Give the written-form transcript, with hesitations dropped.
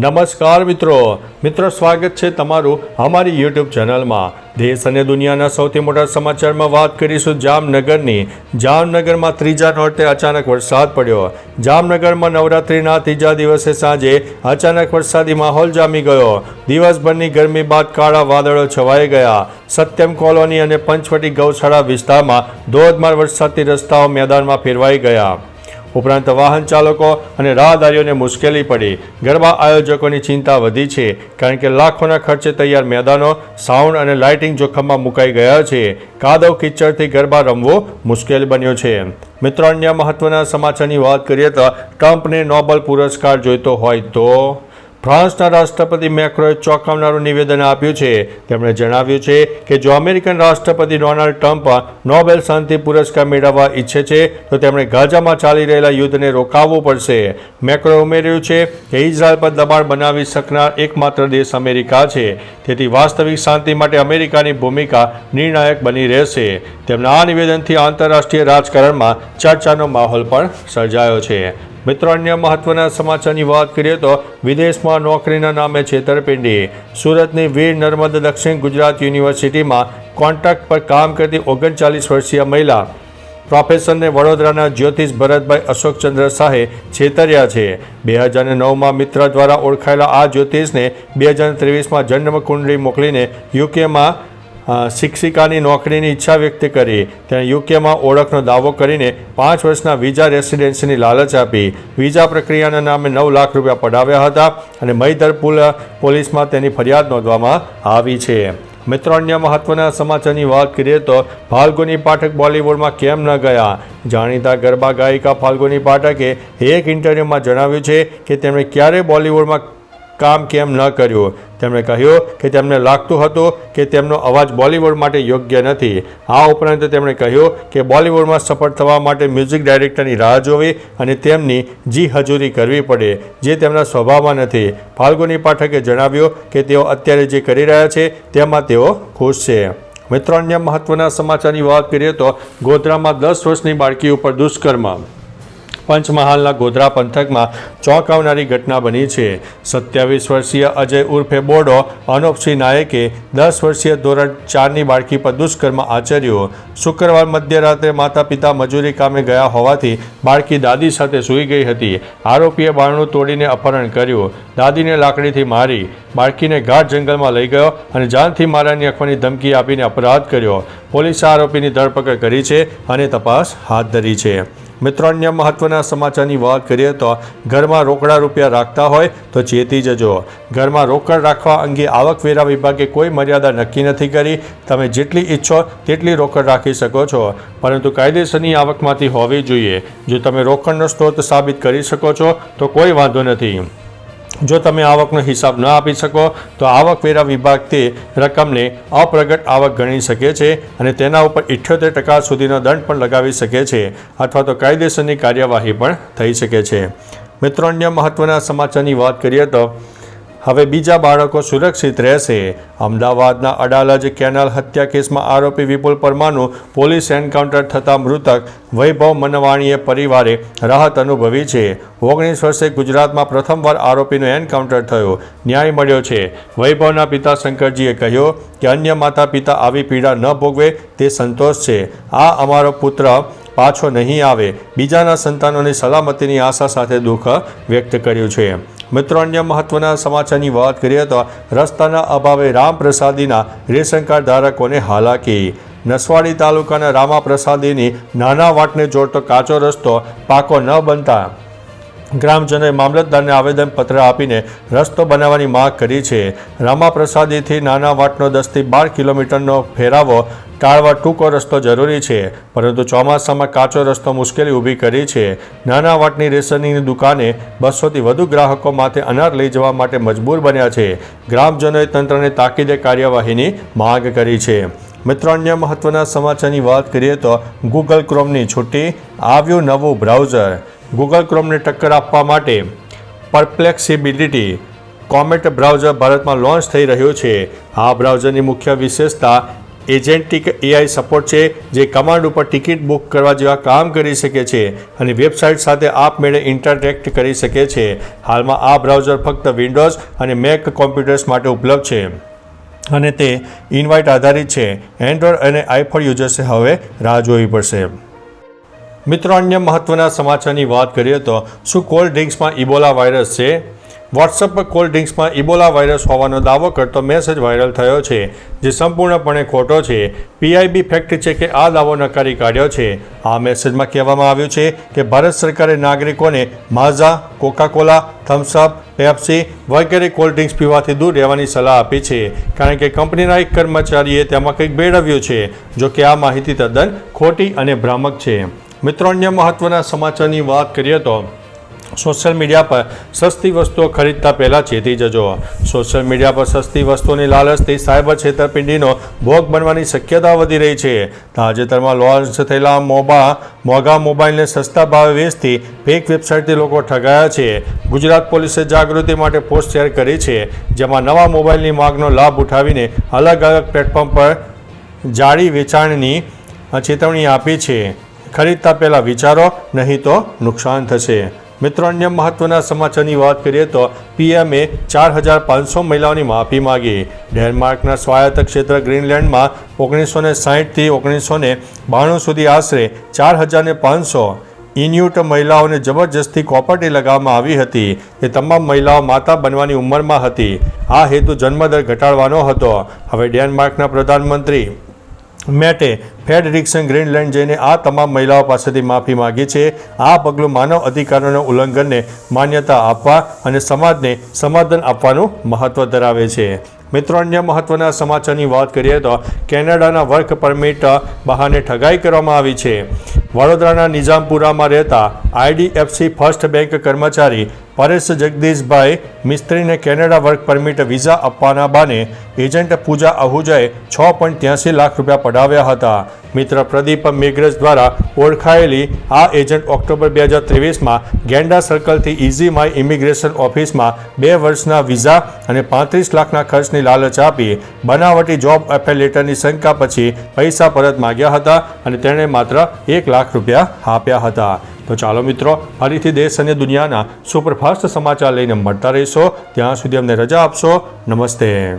નમસ્કાર મિત્રો સ્વાગત છે તમારું અમારી યુટ્યુબ ચેનલમાં। દેશ અને દુનિયાના સૌથી મોટા સમાચારમાં વાત કરીશું જામનગરની। જામનગરમાં ત્રીજા નોરતે અચાનક વરસાદ પડ્યો। જામનગરમાં નવરાત્રિના ત્રીજા દિવસે સાંજે અચાનક વરસાદી માહોલ જામી ગયો। દિવસભરની ગરમી બાદ કાળા વાદળો છવાઈ ગયા। સત્યમ કોલોની અને પંચવટી ગૌશાળા વિસ્તારમાં ધોધમાર વરસાદથી રસ્તાઓ મેદાનમાં ફેરવાઈ ગયા। ઉપરાંત વાહન ચાલકો અને રાહદારીઓને મુશ્કેલી પડી। ગરબા આયોજકોની ચિંતા વધી છે, કારણ કે લાખોના ખર્ચે તૈયાર મેદાનો, સાઉન્ડ અને લાઇટિંગ જોખમમાં મુકાઈ ગયા છે। કાદવ કિચડથી ગરબા રમવું મુશ્કેલ બન્યું છે। મિત્રો, અન્ય મહત્વના સમાચારની વાત કરીએ તો ટ્રમ્પને નોબેલ પુરસ્કાર જોઈતો હોય તો ફ્રાન્સના રાષ્ટ્રપતિ મેક્રોએ ચોંકાવનારું નિવેદન આપ્યું છે। તેમણે જણાવ્યું છે કે જો અમેરિકન રાષ્ટ્રપતિ ડોનાલ્ડ ટ્રમ્પ નોબેલ શાંતિ પુરસ્કાર મેળવવા ઈચ્છે છે તો તેમણે ગાઝામાં ચાલી રહેલા યુદ્ધને રોકાવવું પડશે। મેક્રોએ ઉમેર્યું છે કે ઇઝરાયલ પર દબાણ બનાવી શકનાર એકમાત્ર દેશ અમેરિકા છે, તેથી વાસ્તવિક શાંતિ માટે અમેરિકાની ભૂમિકા નિર્ણાયક બની રહેશે। તેમના આ નિવેદનથી આંતરરાષ્ટ્રીય રાજકારણમાં ચર્ચાનો માહોલ પણ સર્જાયો છે। મિત્રો, અન્ય મહત્વના સમાચારની વાત કરીએ તો વિદેશમાં નોકરીના નામે છેતરપિંડી। સુરતની વીર નર્મદ દક્ષિણ ગુજરાત યુનિવર્સિટીમાં કોન્ટ્રાક્ટ પર કામ કરતી 39 વર્ષીય મહિલા પ્રોફેસરને વડોદરાના જ્યોતિષ ભરતભાઈ અશોકચંદ્ર શાહે છેતર્યા છે। 2009માં મિત્ર દ્વારા ઓળખાયેલા આ જ્યોતિષને 2023માં જન્મકુંડળી મોકલીને યુકેમાં શિક્ષિકાની નોકરીની ઈચ્છા વ્યક્ત કરી। તેણે યુકેમાં ઓળખનો દાવો કરીને 5 વર્ષના વિઝા રેસિડેન્સીની લાલચ આપી। વિઝા પ્રક્રિયાના નામે 9 લાખ રૂપિયા પડાવ્યા હતા અને મહીધર પોલીસમાં તેની ફરિયાદ નોંધવામાં આવી છે। મિત્રો, અન્ય મહત્વના સમાચારની વાત કરીએ તો ફાલ્ગુની પાઠક બોલિવૂડમાં કેમ ન ગયા? જાણીતા ગરબા ગાયિકા ફાલ્ગુની પાઠકે એક ઇન્ટરવ્યૂમાં જણાવ્યું છે કે તેમણે ક્યારેય બોલિવૂડમાં કામ કેમ ન કર્યું। તેમણે કહ્યું કે તેમને લાગતું હતું કે તેમનો અવાજ બોલિવૂડ માટે યોગ્ય નથી। આ ઉપરાંત તેમણે કહ્યું કે બોલિવૂડમાં સફળ થવા માટે મ્યુઝિક ડાયરેક્ટરની રાહ જોવી અને તેમની હજૂરી કરવી પડે, જે તેમના સ્વભાવમાં નથી। ફાલ્ગુની પાઠકે જણાવ્યું કે તેઓ અત્યારે જે કરી રહ્યા છે તેમાં તેઓ ખુશ છે। મિત્રો, અન્ય મહત્વના સમાચારની વાત કરીએ તો ગોધરામાં 10 વર્ષની બાળકી ઉપર દુષ્કર્મ। પંચમહાલના ગોધરા પંથકમાં ચોંકાવનારી ઘટના બની છે। 27 વર્ષીય અજય ઉર્ફે બોડો અનોપસિંહ નાયકે 10 વર્ષીય ધોરણ 4ની બાળકી પર દુષ્કર્મ આચર્યું। શુક્રવાર મધ્યરાત્રે માતા પિતા મજૂરી કામે ગયા હોવાથી બાળકી દાદી સાથે સૂઈ ગઈ હતી। આરોપીએ બારણું તોડીને અપહરણ કર્યું, દાદીને લાકડીથી મારી, બાળકીને ઘાટ જંગલમાં લઈ ગયો અને જાનથી મારવાની આંખવાની ધમકી આપીને અપરાધ કર્યો। પોલીસે આરોપીની ધરપકડ કરી છે અને તપાસ હાથ ધરી છે। મિત્રો, અન્ય મહત્વના સમાચારની વાત કરીએ તો ઘરમાં રોકડા રૂપિયા રાખતા હોય તો ચેતી જજો। ઘરમાં રોકડ રાખવા અંગે આવકવેરા વિભાગે કોઈ મર્યાદા નક્કી નથી કરી। તમે જેટલી ઈચ્છો તેટલી રોકડ રાખી શકો છો, પરંતુ કાયદેસરની આવકમાંથી હોવી જોઈએ। જો તમે રોકડનો સ્ત્રોત સાબિત કરી શકો છો તો કોઈ વાંધો નથી। જો તમે આવકનો હિસાબ ન આપી શકો તો આવકવેરા વિભાગ તે રકમને અપ્રગટ આવક ગણી શકે છે અને તેના ઉપર 78% સુધીનો દંડ પણ લગાવી શકે છે, અથવા તો કાયદેસરની કાર્યવાહી પણ થઈ શકે છે। મિત્રો, અન્ય મહત્વના સમાચારની વાત કરીએ તો હવે બીજા બાળકો સુરક્ષિત રહેશે। અમદાવાદના અડાલજ કેનાલ હત્યા કેસમાં આરોપી વિપુલ પરમારનું પોલીસ એન્કાઉન્ટર થતાં મૃતક વૈભવ મનવાણીએ પરિવારે રાહત અનુભવી છે। 19 વર્ષે ગુજરાતમાં પ્રથમવાર આરોપીનું એન્કાઉન્ટર થયું, ન્યાય મળ્યો છે। વૈભવના પિતા શંકરજીએ કહ્યું કે અન્ય માતા પિતા આવી પીડા ન ભોગવે તે સંતોષ છે। આ અમારો પુત્ર પાછો નહીં આવે, બીજાના સંતાનોની સલામતીની આશા સાથે દુઃખ વ્યક્ત કર્યું છે। મિત્રો, અન્ય મહત્વના સમાચારની વાત કરીએ તો રસ્તાના અભાવે રામપ્રસાદીના રેશન કાર્ડ ધારકોને હાલાકી। નસવાડી તાલુકાના રામાપ્રસાદીની નાના વાટને જોડતો કાચો રસ્તો પાકો ન બનતા ગ્રામજનોએ મામલતદારને આવેદનપત્ર આપીને રસ્તો બનાવવાની માંગ કરી છે। રામાપ્રસાદીથી નાના વાટનો 10 થી 12 કિલોમીટરનો ફેરાવો ટાળવા ટૂંકો રસ્તો જરૂરી છે, પરંતુ ચોમાસામાં કાચો રસ્તો મુશ્કેલી ઊભી કરી છે। નાના વાટની રેશનિંગની દુકાને 200થી વધુ ગ્રાહકો માથે અનાજ લઈ જવા માટે મજબૂર બન્યા છે। ગ્રામજનોએ તંત્રને તાકીદે કાર્યવાહીની માંગ કરી છે। મિત્રો, અન્ય મહત્વના સમાચારની વાત કરીએ તો ગૂગલ ક્રોમની છૂટી, આવ્યું નવું બ્રાઉઝર। ગૂગલ ક્રોમને ટક્કર આપવા માટે પરપ્લેક્સિબિલિટી કોમેટ બ્રાઉઝર ભારતમાં લોન્ચ થઈ રહ્યું છે। આ બ્રાઉઝરની મુખ્ય વિશેષતા એજન્ટિક AI સપોર્ટ છે, જે કમાન્ડ ઉપર ટિકિટ બુક કરવા જેવા કામ કરી શકે છે અને વેબસાઇટ સાથે આપમેળે ઇન્ટરેક્ટ કરી શકે છે. હાલમાં આ બ્રાઉઝર ફક્ત વિન્ડોઝ અને મેક કોમ્પ્યુટર્સ માટે ઉપલબ્ધ છે અને તે ઇન્વાઇટ આધારિત છે. એન્ડ્રોઇડ અને આઈફોન યુઝર્સે હવે રાહ જોવી પડશે. મિત્રો, અન્ય મહત્વના સમાચારની વાત કરીએ તો શું કોલ્ડ ડ્રિંક્સમાં ઇબોલા વાયરસ છે? વોટ્સઅપ પર કોલ્ડ ડ્રિંક્સમાં ઇબોલા વાયરસ હોવાનો દાવો કરતો મેસેજ વાયરલ થયો છે, જે સંપૂર્ણપણે ખોટો છે. PIB ફેક્ટ છે કે આ દાવો નકારી કાઢ્યો છે. આ મેસેજમાં કહેવામાં આવ્યું છે કે ભારત સરકારે નાગરિકોને માઝા, કોકા-કોલા, થમ્સઅપ, પેપ્સી વગેરે કોલ્ડ ડ્રિંક્સ પીવાથી દૂર રહેવાની સલાહ આપી છે, કારણ કે કંપનીના એક કર્મચારીએ તેમાં કંઈક ભેળવ્યું છે. જો કે આ માહિતી તદ્દન ખોટી અને ભ્રામક છે. મિત્રો, અન્ય મહત્વના સમાચારની વાત કરીએ તો સોશિયલ મીડિયા પર સસ્તી વસ્તુઓ ખરીદતા પહેલાં ચેતી જજો. સોશિયલ મીડિયા પર સસ્તી વસ્તુઓની લાલચથી સાયબર છેતરપિંડીનો ભોગ બનવાની શક્યતા વધી રહી છે. તાજેતરમાં લોન્ચ થયેલા મોંઘા મોબાઈલને સસ્તા ભાવે વેચતી ફેક વેબસાઇટથી લોકો ઠગાયા છે. ગુજરાત પોલીસે જાગૃતિ માટે પોસ્ટ શેર કરી છે, જેમાં નવા મોબાઈલની માંગનો લાભ ઉઠાવીને અલગ અલગ પ્લેટફોર્મ પર જાળી વેચાણની ચેતવણી આપી છે. ખરીદતા પહેલાં વિચારો, નહીં તો નુકસાન થશે. મિત્રો, અન્ય મહત્વના સમાચારની વાત કરીએ તો PMએ 4,500 મહિલાઓની માફી માગી. ડેનમાર્કના સ્વાયત્ત ક્ષેત્ર ગ્રીનલેન્ડમાં 1960થી 1992 સુધી આશરે 4,500 ઇન્યુટ મહિલાઓને જબરજસ્તી કોપરટી લગાવવામાં આવી હતી. એ તમામ મહિલાઓ માતા બનવાની ઉંમરમાં હતી. આ હેતુ જન્મદર ઘટાડવાનો હતો. હવે ડેનમાર્કના પ્રધાનમંત્રી મેટે ફેડરિક્સન ગ્રીનલેન્ડ જઈને આ તમામ મહિલાઓ પાસેથી માફી માગી છે. આ પગલું માનવ અધિકારોના ઉલ્લંઘનને માન્યતા આપવા અને સમાજને સમાધાન આપવાનું મહત્વ ધરાવે છે. મિત્રો, અન્ય મહત્વના સમાચારની વાત કરીએ તો કેનેડાના વર્ક પરમિટ બહાને ઠગાઈ કરવામાં આવી છે. વડોદરાના નિઝામપુરામાં રહેતા IDFC ફર્સ્ટ બેંક કર્મચારી પરેશ જગદીશભાઈ મિસ્ત્રીને કેનેડા વર્ક પરમિટ વિઝા આપવાના બાને એજન્ટ પૂજા આહુજાએ 6.83 લાખ રૂપિયા પડાવ્યા હતા. મિત્ર પ્રદીપ મેઘરજ દ્વારા ઓળખાયેલી આ એજન્ટ ઓક્ટોબર 2023માં ગેંડા સર્કલથી ઇઝી માય ઇમિગ્રેશન ઓફિસમાં 2 વર્ષના વિઝા અને 35 લાખના ખર્ચની લાલચ આપી બનાવટી જોબ ઓફર લેટરની શંકા પછી પૈસા પરત માગ્યા હતા અને તેણે માત્ર 1 લાખ રૂપિયા આપ્યા હતા. તો ચાલો મિત્રો, ફરીથી દેશ અને દુનિયાના સુપરફાસ્ટ સમાચાર લઈને મળતા રહીશો. ત્યાં સુધી અમને રજા આપશો. નમસ્તે.